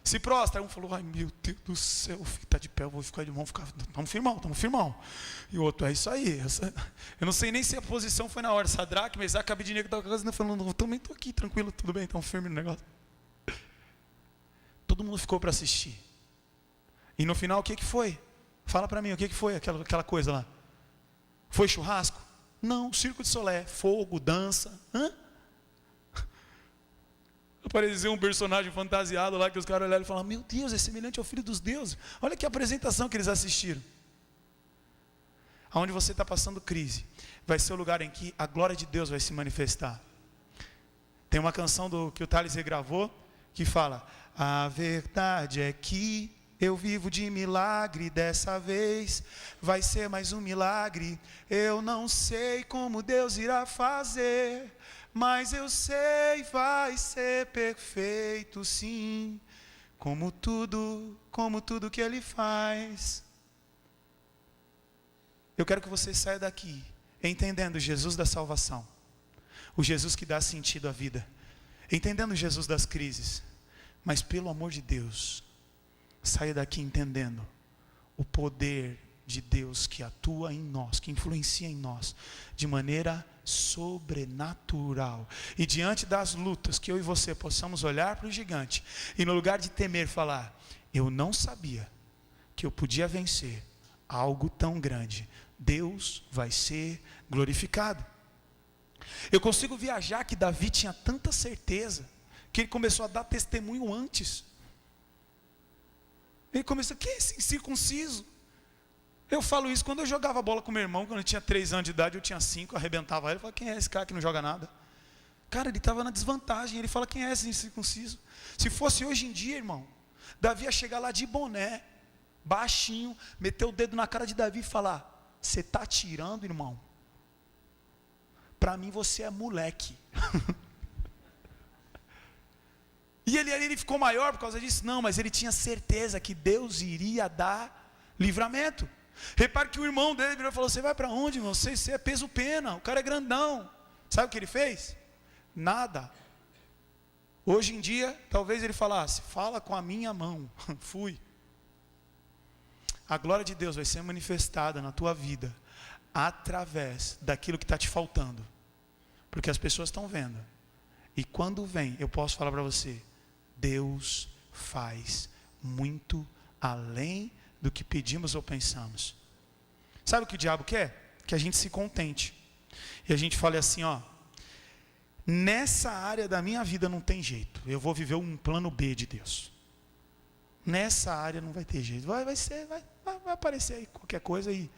Se prostra, um falou: ai meu Deus do céu, está de pé, eu vou ficar de mão, estamos firmão. E o outro: é isso aí. Eu não sei nem se a posição foi na hora. Sadraque, Mesaque, Abdenego estava falando: eu também estou aqui, tranquilo, tudo bem, estamos firmes no negócio. Todo mundo ficou para assistir. E no final o que foi? Fala para mim, o que foi aquela coisa lá? Foi churrasco? Não, circo de Solé, fogo, dança. Apareceu um personagem fantasiado lá que os caras olharam e falaram: meu Deus, é semelhante ao Filho dos Deuses. Olha que apresentação que eles assistiram. Aonde você está passando crise, vai ser o lugar em que a glória de Deus vai se manifestar. Tem uma canção que o Thales regravou que fala: a verdade é que eu vivo de milagre, dessa vez vai ser mais um milagre. Eu não sei como Deus irá fazer, mas eu sei vai ser perfeito sim, como tudo que Ele faz. Eu quero que você saia daqui entendendo o Jesus da salvação, o Jesus que dá sentido à vida, entendendo o Jesus das crises, mas pelo amor de Deus, saia daqui entendendo o poder de Deus que atua em nós, que influencia em nós de maneira sobrenatural. E diante das lutas, que eu e você possamos olhar para o gigante e no lugar de temer falar: eu não sabia que eu podia vencer algo tão grande. Deus vai ser glorificado. Eu consigo viajar que Davi tinha tanta certeza que ele começou a dar testemunho antes. Ele começou: que é esse incircunciso? Eu falo isso quando eu jogava bola com meu irmão, quando eu tinha 3 anos de idade, eu tinha 5, arrebentava ele. Eu falava: quem é esse cara que não joga nada? Cara, ele estava na desvantagem. Ele fala: quem é esse incircunciso? Se fosse hoje em dia, irmão, Davi ia chegar lá de boné, baixinho, meter o dedo na cara de Davi e falar: você está tirando, irmão? Para mim você é moleque. E ele ficou maior por causa disso? Não, mas ele tinha certeza que Deus iria dar livramento. Repare que o irmão dele virou e falou: você vai para onde, irmão? Você é peso pena, o cara é grandão. Sabe o que ele fez? Nada. Hoje em dia, talvez ele falasse: fala com a minha mão. Fui. A glória de Deus vai ser manifestada na tua vida através daquilo que está te faltando, porque as pessoas estão vendo. E quando vem, eu posso falar para você: Deus faz muito além do que pedimos ou pensamos. Sabe o que o diabo quer? Que a gente se contente. E a gente fale assim: ó, nessa área da minha vida não tem jeito, eu vou viver um plano B de Deus. Nessa área não vai ter jeito. Vai aparecer aí qualquer coisa aí.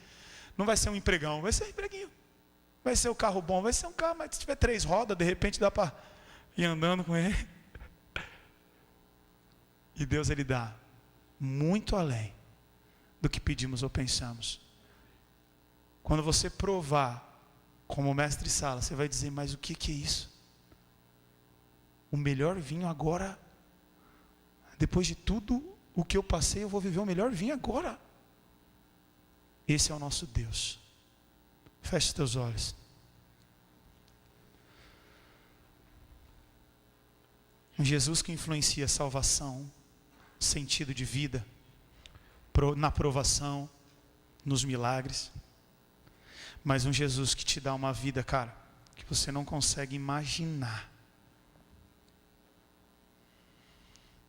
Não vai ser um empregão, vai ser um empreguinho. Vai ser um carro bom, vai ser um carro, mas se tiver 3 rodas, de repente dá para ir andando com ele. E Deus, Ele dá muito além do que pedimos ou pensamos. Quando você provar, como mestre Sala, você vai dizer: mas o que é isso? O melhor vinho agora depois de tudo o que eu passei, eu vou viver o melhor vinho agora. Esse é o nosso Deus. Feche os teus olhos. Um Jesus que influencia salvação, sentido de vida, na provação, nos milagres. Mas um Jesus que te dá uma vida, cara, que você não consegue imaginar.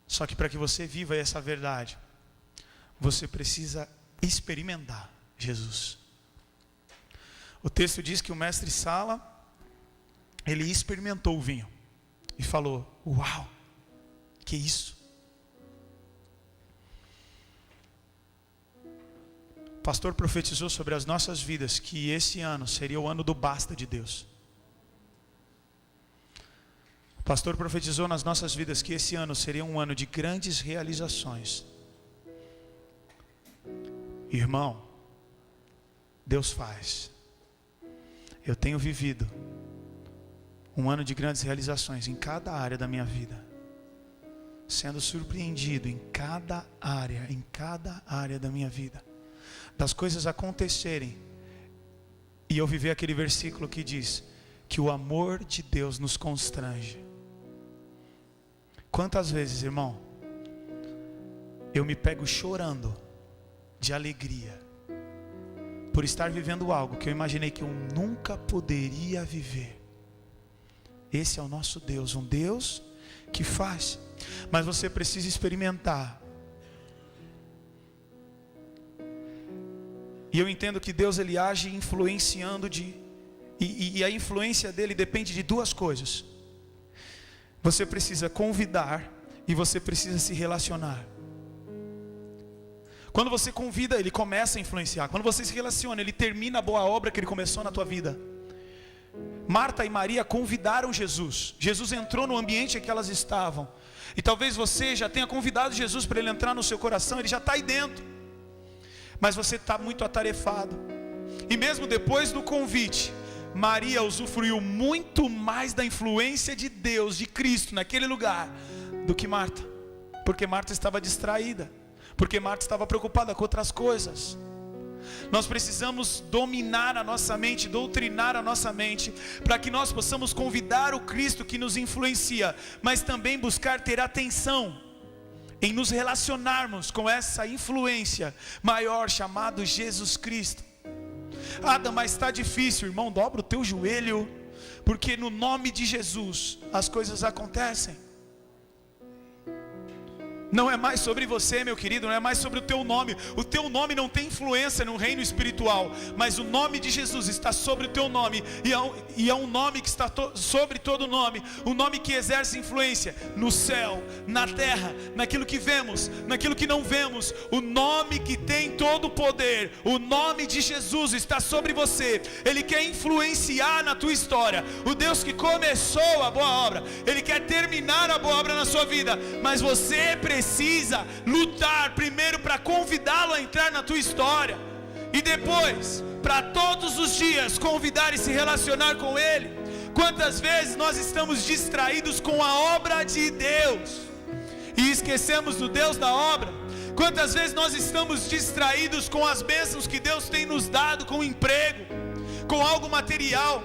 Só que para que você viva essa verdade, você precisa experimentar Jesus. O texto diz que o mestre Sala, ele experimentou o vinho e falou: uau, que isso? O pastor profetizou sobre as nossas vidas que esse ano seria o ano do basta de Deus. O pastor profetizou nas nossas vidas que esse ano seria um ano de grandes realizações. Irmão, Deus faz. Eu tenho vivido um ano de grandes realizações em cada área da minha vida, sendo surpreendido em cada área da minha vida, das coisas acontecerem, e eu viver aquele versículo que diz que o amor de Deus nos constrange. Quantas vezes, irmão, eu me pego chorando de alegria por estar vivendo algo que eu imaginei que eu nunca poderia viver. Esse é o nosso Deus, um Deus que faz. Mas você precisa experimentar. E eu entendo que Deus, ele age influenciando e a influência dele depende de duas coisas. Você precisa convidar e você precisa se relacionar. Quando você convida, ele começa a influenciar. Quando você se relaciona, ele termina a boa obra que ele começou na tua vida. Marta e Maria convidaram Jesus. Jesus entrou no ambiente em que elas estavam. E talvez você já tenha convidado Jesus para ele entrar no seu coração. Ele já está aí dentro. Mas você está muito atarefado. E mesmo depois do convite, Maria usufruiu muito mais da influência de Deus, de Cristo naquele lugar, do que Marta. Porque Marta estava distraída. Porque Marta estava preocupada com outras coisas. Nós precisamos dominar a nossa mente, doutrinar a nossa mente, para que nós possamos convidar o Cristo que nos influencia, mas também buscar ter atenção em nos relacionarmos com essa influência maior, chamado Jesus Cristo. Mas está difícil, irmão, dobra o teu joelho, porque no nome de Jesus as coisas acontecem. Não é mais sobre você, meu querido, não é mais sobre o teu nome. O teu nome não tem influência no reino espiritual, mas o nome de Jesus está sobre o teu nome, e é um nome que está sobre todo nome, um nome que exerce influência no céu, na terra, naquilo que vemos, naquilo que não vemos. O nome que tem todo o poder, o nome de Jesus está sobre você. Ele quer influenciar na tua história. O Deus que começou a boa obra, ele quer terminar a boa obra na sua vida, mas você precisa lutar primeiro para convidá-lo a entrar na tua história, e depois para todos os dias convidar e se relacionar com ele. Quantas vezes nós estamos distraídos com a obra de Deus e esquecemos do Deus da obra? Quantas vezes nós estamos distraídos com as bênçãos que Deus tem nos dado, com o emprego, com algo material,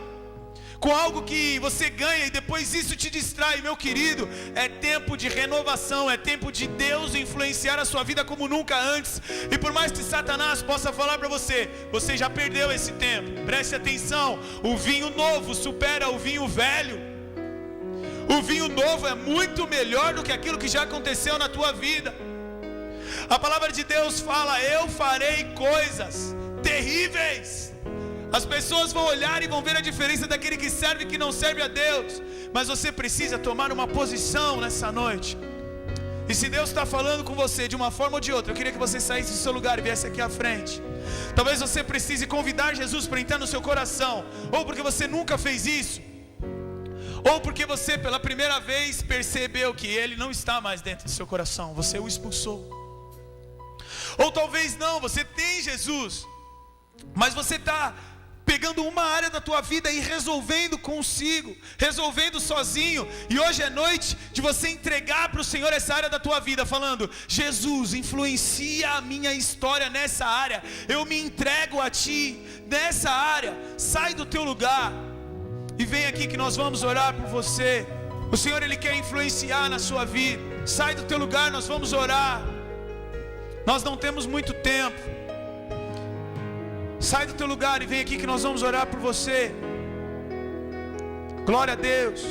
com algo que você ganha, e depois isso te distrai. Meu querido, é tempo de renovação, é tempo de Deus influenciar a sua vida como nunca antes. E por mais que Satanás possa falar para você, você já perdeu esse tempo. Preste atenção, o vinho novo supera o vinho velho. O vinho novo é muito melhor do que aquilo que já aconteceu na tua vida. A palavra de Deus fala: eu farei coisas terríveis. As pessoas vão olhar e vão ver a diferença daquele que serve e que não serve a Deus. Mas você precisa tomar uma posição nessa noite. E se Deus está falando com você de uma forma ou de outra, eu queria que você saísse do seu lugar e viesse aqui à frente. Talvez você precise convidar Jesus para entrar no seu coração, ou porque você nunca fez isso, ou porque você pela primeira vez percebeu que Ele não está mais dentro do seu coração, você o expulsou. Ou talvez não, você tem Jesus, mas você está pegando uma área da tua vida e resolvendo consigo, resolvendo sozinho. E hoje é noite de você entregar para o Senhor essa área da tua vida, falando: Jesus, influencia a minha história nessa área, eu me entrego a Ti nessa área. Sai do teu lugar e vem aqui que nós vamos orar por você. O Senhor, Ele quer influenciar na sua vida. Sai do teu lugar, nós vamos orar. Nós não temos muito tempo. Sai do teu lugar e vem aqui que nós vamos orar por você. Glória a Deus.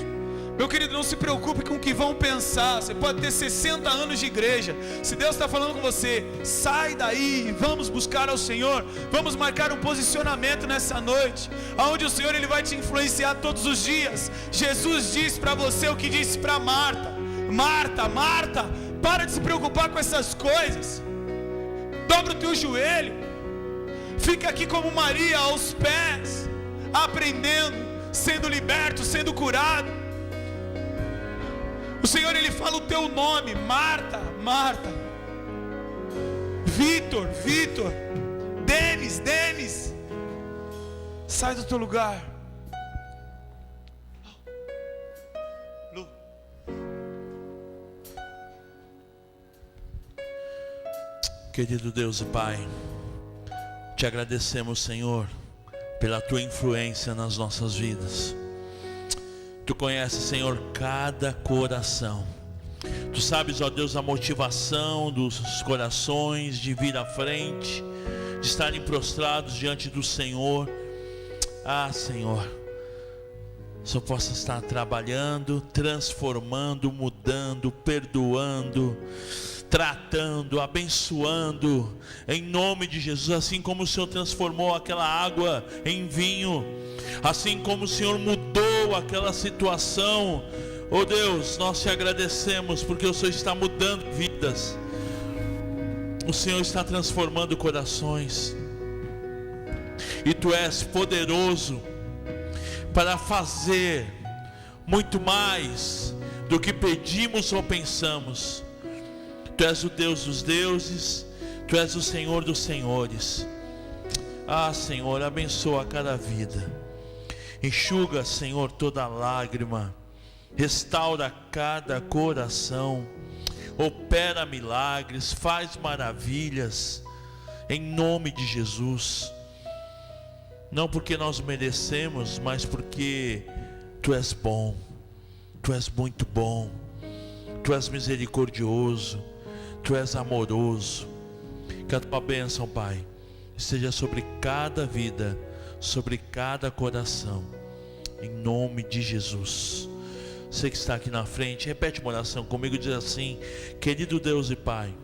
Meu querido, não se preocupe com o que vão pensar. Você pode ter 60 anos de igreja. Se Deus está falando com você, sai daí, vamos buscar ao Senhor. Vamos marcar um posicionamento nessa noite, onde o Senhor, Ele vai te influenciar todos os dias. Jesus disse para você o que disse para Marta: Marta, Marta, para de se preocupar com essas coisas. Dobra o teu joelho. Fica aqui como Maria, aos pés, aprendendo, sendo liberto, sendo curado. O Senhor, Ele fala o teu nome: Marta, Marta, Vitor, Vitor, Denis, Denis. Sai do teu lugar. Lu. Querido Deus e Pai, te agradecemos, Senhor, pela Tua influência nas nossas vidas. Tu conheces, Senhor, cada coração. Tu sabes, ó Deus, a motivação dos corações de vir à frente, de estarem prostrados diante do Senhor. Ah, Senhor, só possa estar trabalhando, transformando, mudando, perdoando, tratando, abençoando, em nome de Jesus. Assim como o Senhor transformou aquela água em vinho, assim como o Senhor mudou aquela situação, oh Deus, nós te agradecemos, porque o Senhor está mudando vidas, o Senhor está transformando corações, e Tu és poderoso para fazer muito mais do que pedimos ou pensamos. Tu és o Deus dos deuses, Tu és o Senhor dos senhores. Ah, Senhor, abençoa cada vida, enxuga, Senhor, toda lágrima, restaura cada coração, opera milagres, faz maravilhas, em nome de Jesus. Não porque nós merecemos, mas porque Tu és bom, Tu és muito bom, Tu és misericordioso, Tu és amoroso. Que a Tua bênção, Pai, esteja sobre cada vida, sobre cada coração, em nome de Jesus. Você que está aqui na frente, repete uma oração comigo, diz assim: querido Deus e Pai,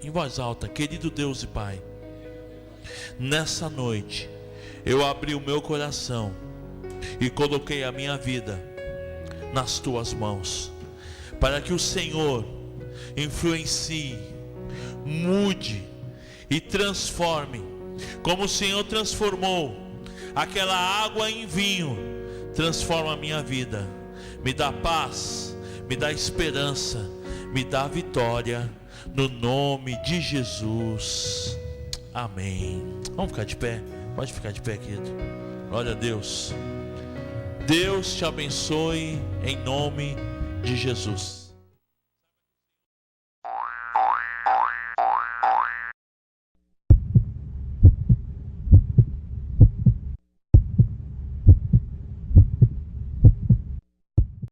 em voz alta: querido Deus e Pai, nessa noite eu abri o meu coração e coloquei a minha vida nas Tuas mãos, para que o Senhor influencie, mude e transforme, como o Senhor transformou aquela água em vinho. Transforma a minha vida, me dá paz, me dá esperança, me dá vitória, no nome de Jesus, amém. Vamos ficar de pé? Pode ficar de pé, querido. Glória a Deus. Deus te abençoe em nome de Jesus.